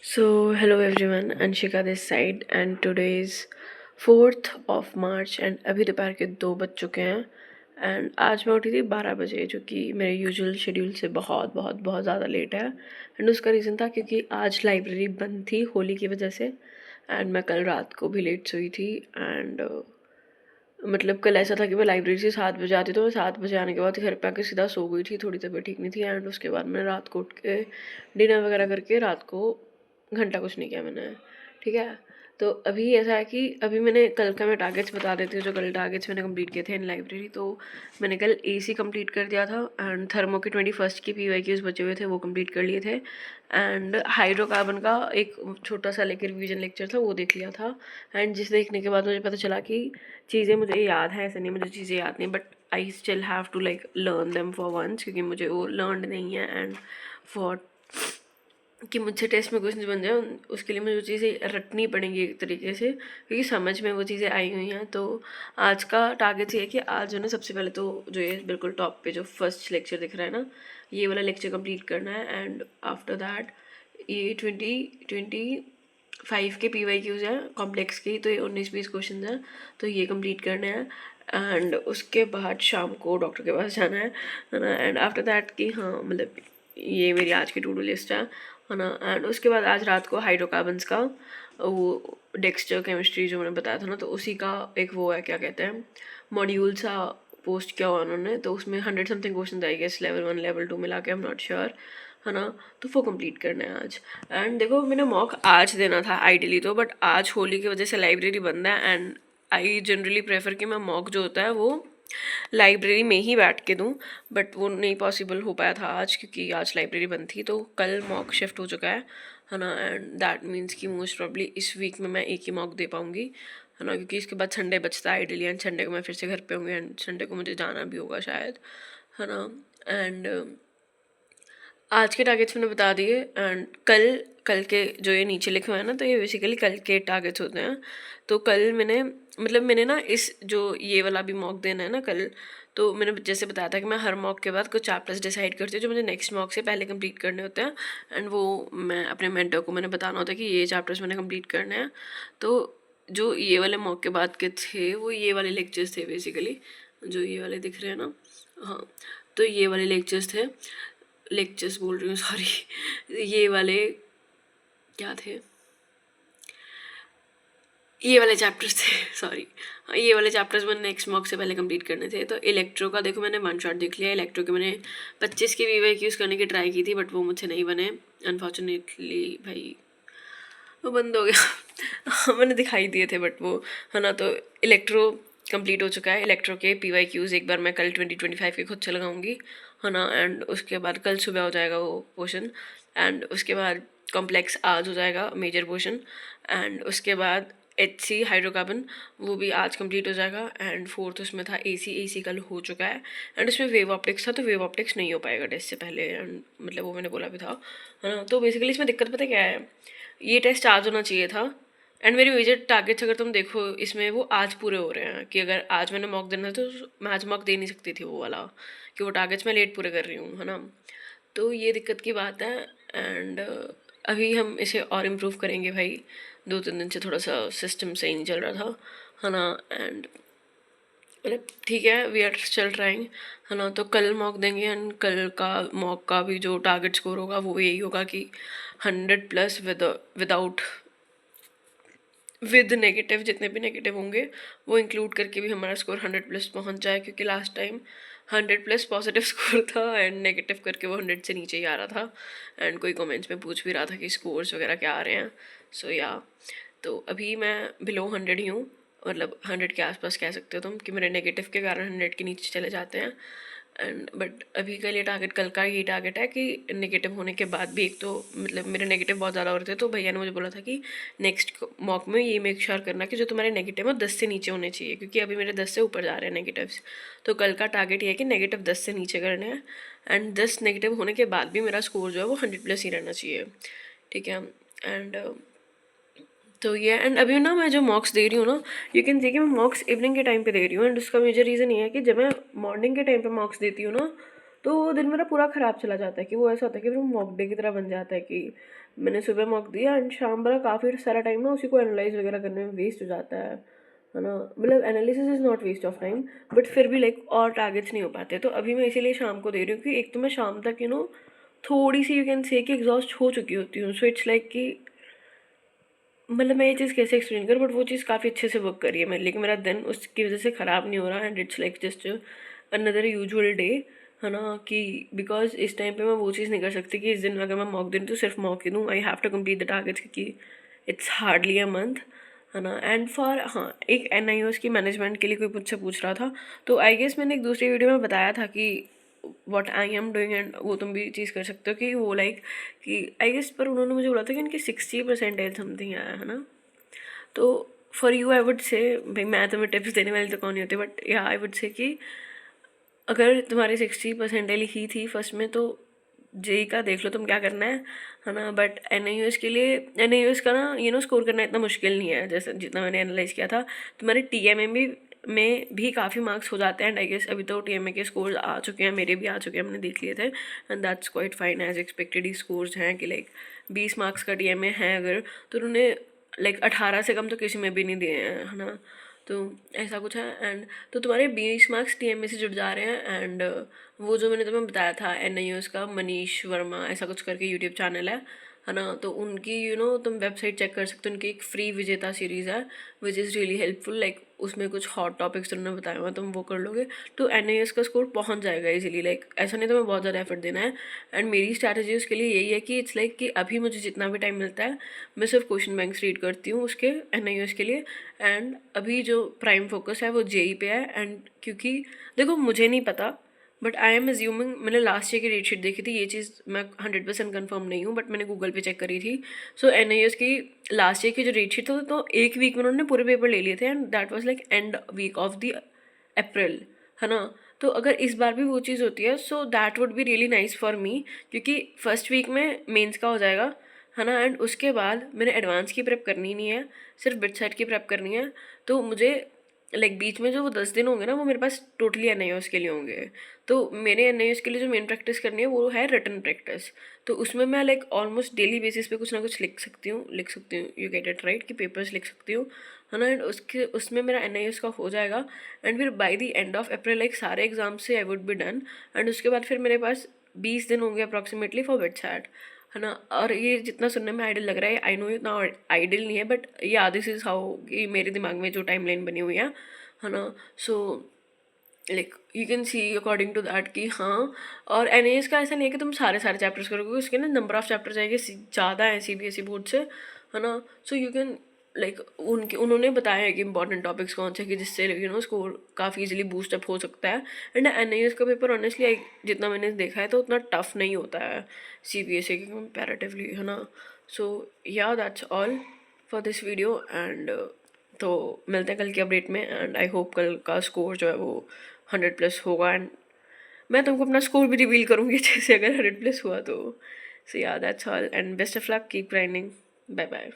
So, hello everyone, Anshika this side and today is 4th of March and अभी दोपहर के 2 बज चुके हैं एंड आज मैं उठी थी 12 बजे जो कि मेरे यूजुअल शेड्यूल से बहुत बहुत बहुत ज़्यादा लेट है एंड उसका रीज़न था क्योंकि आज लाइब्रेरी बंद थी होली की वजह से एंड मैं कल रात को भी लेट सोई थी एंड मतलब कल ऐसा था कि मैं लाइब्रेरी से 7 बजे आती तो मैं 7 बजे आने के बाद घर पे आके सीधा सो गई थी, थोड़ी तबीयत ठीक नहीं थी एंड उसके बाद मैंने रात को उठ के डिनर वगैरह करके रात को घंटा कुछ नहीं किया मैंने, ठीक है। तो अभी ऐसा है कि अभी मैंने कल का मैं टारगेट्स बता देती हूँ जो कल टारगेट्स मैंने कंप्लीट किए थे इन लाइब्रेरी। तो मैंने कल एसी कंप्लीट कर दिया था एंड थर्मो के 21st की पीवाईक्यूज बचे हुए थे वो कंप्लीट कर लिए थे एंड हाइड्रोकार्बन का एक छोटा सा लेकर रिवीजन लेक्चर था वो देख लिया था एंड जिस देखने के बाद मुझे पता चला कि चीज़ें मुझे याद हैं, ऐसा नहीं मुझे चीज़ें याद नहीं but I still have to like learn them for once क्योंकि मुझे वो लर्न नहीं है एंड फॉर कि मुझसे टेस्ट में क्वेश्चन बन जाए उसके लिए मुझे वो चीज़ें रटनी पड़ेंगी एक तरीके से क्योंकि समझ में वो चीज़ें आई हुई हैं। तो आज का टारगेट ये है कि आज जो है ना सबसे पहले तो जो ये बिल्कुल टॉप पे जो फर्स्ट लेक्चर दिख रहा है ना ये वाला लेक्चर कंप्लीट करना है एंड आफ्टर दैट ये 25 के PYQs हैं कॉम्प्लेक्स की, तो ये 19-20 क्वेश्चन हैं तो ये कंप्लीट करने हैं एंड उसके बाद शाम को डॉक्टर के पास जाना है ना एंड आफ्टर दैट कि हाँ मतलब ये मेरी आज की टू डू लिस्ट है ना एंड उसके बाद आज रात को हाइड्रोकार्बन्स का वो डेक्सचर केमिस्ट्री जो मैंने बताया था ना तो उसी का एक वो है क्या कहते हैं मॉड्यूल सा पोस्ट किया हुआ उन्होंने, तो उसमें 100 something question I guess level 1 level 2 मिला के, आई एम नॉट श्योर, है ना। तो वो कंप्लीट करना है आज एंड देखो मैंने मॉक आज देना था आइडियली तो, बट आज होली की वजह से लाइब्रेरी बंद है एंड आई जनरली प्रेफर कि मैं मॉक जो होता है वो लाइब्रेरी में ही बैठ के दूँ, बट वो नहीं पॉसिबल हो पाया था आज क्योंकि आज लाइब्रेरी बंद थी। तो कल मॉक शिफ्ट हो चुका है ना एंड दैट मीन्स कि मोस्ट प्रॉब्ली इस वीक में मैं एक ही मॉक दे पाऊँगी, है ना, क्योंकि इसके बाद संडे बचता है आइडियली एंड संडे को मैं फिर से घर पे होंगी एंड संडे को मुझे जाना भी होगा शायद, है ना। एंड आज के टारगेट्स मैंने बता दिए एंड कल कल के जो ये नीचे लिखे हुए हैं ना तो ये बेसिकली कल के टारगेट्स होते हैं। तो कल मैंने ना इस जो ये वाला भी मॉक देना है ना कल, तो मैंने जैसे बताया था कि मैं हर मॉक के बाद कुछ चैप्टर्स डिसाइड करती हूँ जो मुझे नेक्स्ट मॉक से पहले कंप्लीट करने होते हैं एंड वो मैं अपने मेंटर को मैंने बताना होता है कि ये चैप्टर्स मैंने कंप्लीट करने हैं। तो जो ये वाले मॉक के बाद के थे वो ये वाले लेक्चर्स थे बेसिकली, जो ये वाले दिख रहे हैं ना, हाँ तो ये वाले लेक्चर्स बोल रही हूँ सॉरी ये वाले क्या थे, ये वाले चैप्टर्स थे सॉरी, हाँ ये वाले चैप्टर्स मैंने नेक्स्ट मॉक से पहले कंप्लीट करने थे। तो इलेक्ट्रो का देखो मैंने वन शॉट देख लिया, इलेक्ट्रो के मैंने 25 के PYQs करने की ट्राई की थी बट वो मुझसे नहीं बने अनफॉर्चुनेटली भाई, वो बंद हो गया मैंने दिखाई दिए थे बट वो, है ना। तो इलेक्ट्रो कंप्लीट हो चुका है, इलेक्ट्रो के PYQs एक बार मैं कल 2025 के खुद से लगाऊंगी, है ना, एंड उसके बाद कल सुबह हो जाएगा वो पोर्शन एंड उसके बाद कॉम्प्लेक्स आज हो जाएगा मेजर पोर्शन एंड उसके बाद HC हाइड्रोकार्बन वो भी आज कंप्लीट हो जाएगा एंड फोर्थ उसमें था AC कल हो चुका है एंड उसमें वेव ऑप्टिक्स था तो वेव ऑप्टिक्स नहीं हो पाएगा टेस्ट से पहले एंड मतलब वो मैंने बोला भी था, है ना। तो बेसिकली इसमें दिक्कत पता क्या है, ये टेस्ट आज होना चाहिए था एंड मेरी मेजर टारगेट्स अगर तुम देखो इसमें वो आज पूरे हो रहे हैं कि अगर आज मैंने मॉक देना था तो मैं आज मॉक दे नहीं सकती थी वो वाला कि वो टारगेट्स मैं लेट पूरे कर रही हूँ, है ना। तो ये दिक्कत की बात है एंड अभी हम इसे और इम्प्रूव करेंगे भाई, 2-3 दिन से थोड़ा सा सिस्टम सही नहीं चल रहा था, है ना। एंड मतलब ठीक है वी आर स्टिल ट्राइंग, है ना। तो कल मॉक देंगे एंड कल का मॉक का भी जो टारगेट स्कोर होगा वो यही होगा कि 100+ विद नेगेटिव, जितने भी नेगेटिव होंगे वो इंक्लूड करके भी हमारा स्कोर 100+ पहुंच जाए क्योंकि लास्ट टाइम 100+ पॉजिटिव स्कोर था एंड नेगेटिव करके वो 100 से नीचे ही आ रहा था एंड कोई कमेंट्स में पूछ भी रहा था कि स्कोर्स वगैरह क्या आ रहे हैं। सो या तो अभी मैं बिलो 100 ही हूँ, मतलब 100 के आसपास कह सकते हो तुम कि मेरे नेगेटिव के कारण 100 के नीचे चले जाते हैं एंड बट अभी का ये टारगेट, कल का ये टारगेट है कि नेगेटिव होने के बाद भी, एक तो मतलब मेरे नेगेटिव बहुत ज़्यादा हो रहे थे तो भैया ने मुझे बोला था कि नेक्स्ट मॉक में ये मेक श्योर करना कि जो तुम्हारे नेगेटिव है 10 से नीचे होने चाहिए क्योंकि अभी मेरे 10 से ऊपर जा रहे हैं नेगेटिव्स। तो कल का टारगेट ये है कि नेगेटिव 10 से नीचे करने हैं एंड 10 नेगेटिव होने के बाद भी मेरा स्कोर जो है वो 100+ ही रहना चाहिए, ठीक है। एंड तो ये एंड अभी ना मैं जो मॉक्स दे रही हूँ ना यू कैन सी कि मैं मॉक्स इवनिंग के टाइम पे दे रही हूँ एंड उसका मेजर रीज़न ये है कि जब मैं मॉर्निंग के टाइम पे मॉक्स देती हूँ ना तो वो दिन मेरा पूरा ख़राब चला जाता है कि वो ऐसा होता है कि फिर वो मॉक डे की तरह बन जाता है कि मैंने सुबह मॉक दिया एंड शाम वाला काफ़ी सारा टाइम ना उसी को एनालाइज वगैरह करने में वेस्ट हो जाता है ना। मतलब analysis is not waste of time, but फिर भी लाइक और टारगेट्स नहीं हो पाते। तो अभी मैं इसीलिए शाम को दे रही हूँ कि एक तो मैं शाम तक थोड़ी सी यू कैन से कि एग्जॉस्ट हो चुकी होती हूँ। सो इट्स लाइक कि मतलब मैं ये चीज़ कैसे एक्सप्लेन करूँ, बट वो चीज़ काफ़ी अच्छे से वर्क करी है मेरे लिए कि मेरा दिन उसकी वजह से ख़राब नहीं हो रहा and it's like just another usual day, है ना। कि बिकॉज इस टाइम पे मैं वो चीज़ नहीं कर सकती कि इस दिन अगर मैं मॉक दूँ तो सिर्फ मॉक ही दूँ। I have to complete the targets क्योंकि इट्स हार्डली अ मंथ, है ना। एंड फॉर हाँ एक NIOS की मैनेजमेंट के लिए कोई मुझसे पूछ रहा था, तो आई गेस मैंने एक दूसरी वीडियो में बताया था कि what I am doing and वो तुम भी चीज़ कर सकते हो कि वो लाइक कि आई गेस पर उन्होंने मुझे बोला था कि इनकी 60% समथिंग आया है ना। तो for you I would say, भाई मैं तुम्हें टिप्स देने वाली तो कौन नहीं होती, बट या आई वुड से कि अगर तुम्हारी 60% ही थी फर्स्ट में तो जेई का देख लो तुम क्या करना है ना। बट NIOS के लिए NIOS का ना स्कोर करना इतना मुश्किल नहीं है जैसे जितना मैंने एनालाइज किया था। तुम्हारे TMA में भी काफ़ी मार्क्स हो जाते हैं एंड आई गेस अभी तो TMA के स्कोर्स आ चुके हैं, मेरे भी आ चुके हैं, हमने देख लिए थे and that's quite fine as expected ही स्कोर्स हैं कि लाइक 20 मार्क्स का TMA है अगर तो उन्होंने लाइक 18 से कम तो किसी में भी नहीं दिए हैं, है ना। तो ऐसा कुछ है एंड तो तुम्हारे 20 मार्क्स TMA से जुड़ जा रहे हैं एंड वो जो मैंने तुम्हें बताया था NIOS का मनीष वर्मा ऐसा कुछ करके यूट्यूब चैनल है ना। तो उनकी तुम वेबसाइट चेक कर सकते हो, उनकी एक फ्री विजेता सीरीज़ है which is really helpful. Like उसमें कुछ हॉट टॉपिक्स उन्होंने बताया हुआ, तुम वो कर लोगे तो NIOS का स्कोर पहुंच जाएगा इजीली। लाइक ऐसा नहीं तुम्हें बहुत ज़्यादा एफर्ट देना है एंड मेरी स्ट्रैटेजी उसके लिए यही है कि इट्स लाइक कि अभी मुझे जितना भी टाइम मिलता है मैं सिर्फ क्वेश्चन बैंक्स रीड करती हूँ उसके NIOS के लिए। एंड अभी जो प्राइम फोकस है वो जेई पे है एंड क्योंकि देखो मुझे नहीं पता बट आई एम एज्यूमिंग, मैंने लास्ट ईयर की डेट शीट देखी थी, ये चीज़ मैं 100% कन्फर्म नहीं हूँ बट मैंने गूगल पे चेक करी थी। सो NIOS की लास्ट ईयर की जो डेट शीट थी तो एक वीक में उन्होंने पूरे पेपर ले लिए थे and that was like end week of the April, है ना। तो अगर इस बार भी वो चीज़ होती है so that would be really nice for me क्योंकि फर्स्ट वीक में मेंस का हो जाएगा, है ना। एंड उसके बाद मैंने एडवांस की प्रेप करनी नहीं है, सिर्फ बिट साइड की प्रेप करनी है। तो मुझे लाइक बीच में जो वो 10 दिन होंगे ना वो मेरे पास टोटली NIOS के लिए होंगे। तो मेरे NIOS के लिए जो मेन प्रैक्टिस करनी है वो है रिटन प्रैक्टिस। तो उसमें मैं लाइक ऑलमोस्ट डेली बेसिस पे कुछ ना कुछ लिख सकती हूँ यू गेट इट राइट कि पेपर्स लिख सकती हूँ, है ना। एंड उसमें मेरा NIOS का हो जाएगा एंड फिर by the end of April like सारे एग्जाम से I would be done and उसके बाद फिर मेरे पास 20 दिन होंगे अप्रॉक्सीमेटली फॉर बिट सैट, है ना। और ये जितना सुनने में आइडियल लग रहा है आई नो इतना आइडियल नहीं है बट या दिस इज़ हाउ कि मेरे दिमाग में जो टाइम लाइन बनी हुई है ना। So like you can see according to that कि हाँ। और NIOS का ऐसा नहीं है कि तुम सारे चैप्टर्स करोगे, उसके ना नंबर ऑफ चैप्टर्स आएंगे ज़्यादा है CBSE बोर्ड से, है ना। सो यू कैन लाइक उन्होंने बताया है कि इंपॉर्टेंट टॉपिक्स कौन से कि जिससे स्कोर काफ़ी इजीली बूस्ट अप हो सकता है। एंड NIOS का पेपर ऑनेस्टली जितना मैंने देखा है तो उतना टफ नहीं होता है CBSE के कंपैरेटिवली, है ना। सो yeah that's all for this video and तो मिलते हैं कल की अपडेट में एंड आई होप कल का स्कोर जो है वो 100+ होगा एंड मैं तुमको अपना स्कोर भी रिवील करूँगी अच्छे से अगर 100+ हुआ तो। So yeah that's all and best of luck, keep grinding, bye bye.